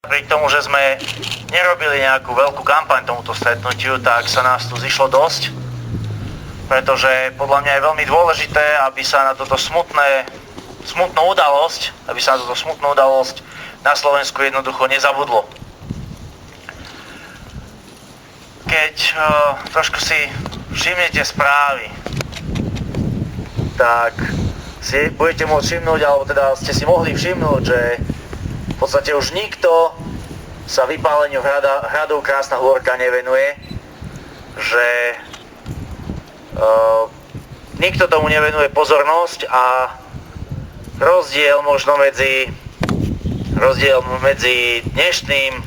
Pri tomu, že sme nerobili nejakú veľkú kampaň tomuto stretnutiu, tak sa nás tu zišlo dosť, pretože podľa mňa je veľmi dôležité, aby sa na túto smutnú udalosť na Slovensku jednoducho nezabudlo. Keď trošku si všimnete správy, tak si budete môcť všimnúť, alebo teda ste si mohli všimnúť, že v podstate už nikto sa vypáleniu hradu Krásna Hôrka nevenuje, že nikto tomu nevenuje pozornosť a rozdiel medzi dnešným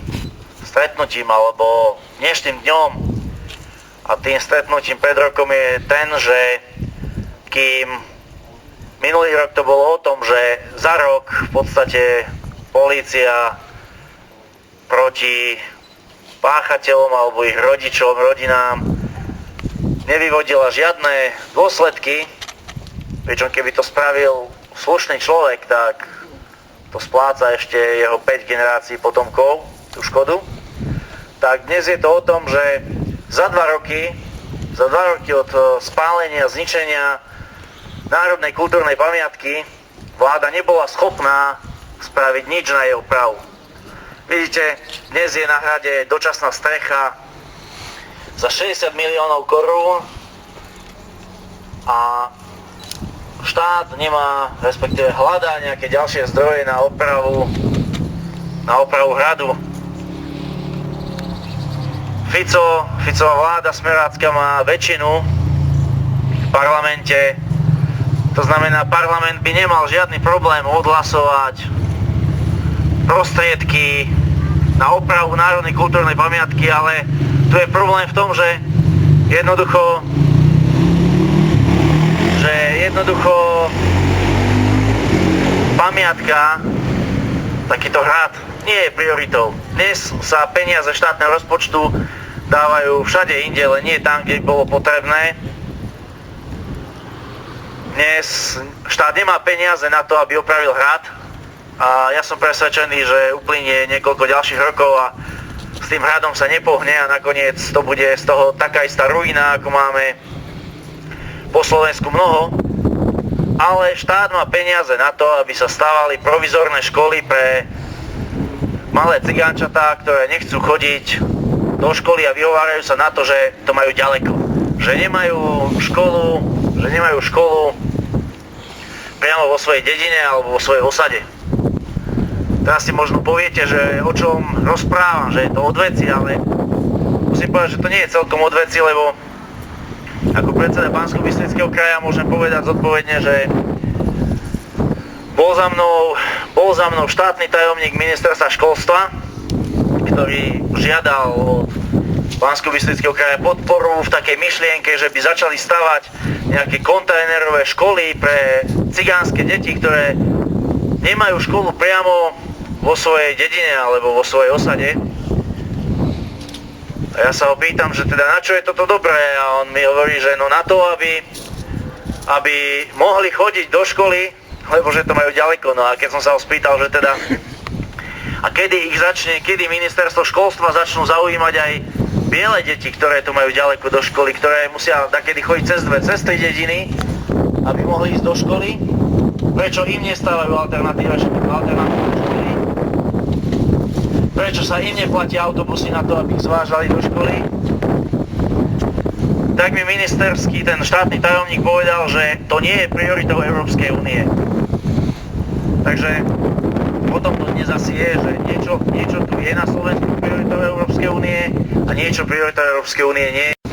stretnutím alebo dnešným dňom a tým stretnutím pred rokom je ten, že kým minulý rok to bolo o tom, že za rok v podstate polícia proti páchateľom alebo ich rodičom, rodinám nevyvodila žiadne dôsledky, pričom keby to spravil slušný človek, tak to spláca ešte jeho 5 generácií potomkov, tú škodu. Tak dnes je to o tom, že za 2 roky od spálenia, zničenia národnej kultúrnej pamiatky vláda nebola schopná spraviť nič na jej opravu. Vidíte, dnes je na hrade dočasná strecha za 60 miliónov korún a štát nemá, respektíve hľadá nejaké ďalšie zdroje na opravu hradu. Ficová vláda smerácka má väčšinu v parlamente. To znamená, parlament by nemal žiadny problém odhlasovať prostriedky na opravu národnej kultúrnej pamiatky, ale tu je problém v tom, že jednoducho pamiatka, takýto hrad, nie je prioritou. Dnes sa peniaze štátneho rozpočtu dávajú všade inde, len nie tam, kde bolo potrebné. Dnes štát nemá peniaze na to, aby opravil hrad a ja som presvedčený, že uplynie niekoľko ďalších rokov a s tým hradom sa nepohne a nakoniec to bude z toho taká istá ruina, ako máme po Slovensku mnoho. Ale štát má peniaze na to, aby sa stavali provizorné školy pre malé cigánčatá, ktoré nechcú chodiť do školy a vyhovárajú sa na to, že to majú ďaleko. Že nemajú školu priamo vo svojej dedine alebo vo svojej osade. Teraz si možno poviete, že o čom rozprávam, že je to odveci, ale musím povedať, že to nie je celkom odveci, lebo ako predseda Banskobystrického kraja môžem povedať zodpovedne, že bol za mnou štátny tajomník ministerstva školstva, ktorý žiadal od Banskobystrického kraja podporu v takej myšlienke, že by začali stavať nejaké kontajnerové školy pre cigánske deti, ktoré nemajú školu priamo vo svojej dedine alebo vo svojej osade. A ja sa ho pýtam, že teda na čo je toto dobré, a on mi hovorí, že no na to, aby mohli chodiť do školy, lebo že to majú ďaleko. No a keď som sa ho spýtal, že teda a kedy ministerstvo školstva začnú zaujímať aj biele deti, ktoré tu majú ďaleko do školy, ktoré musia takedy chodiť cez 3 dediny, aby mohli ísť do školy, prečo im nestávajú alternatívne školy? Prečo sa im neplatia autobusy na to, aby ich zvážali do školy? Tak mi ministerský, ten štátny tajomník povedal, že to nie je prioritou Európskej únie. Takže potom to dnes asi je, že niečo tu je na Slovensku prioritou Európskej únie a niečo prioritou Európskej únie nie je.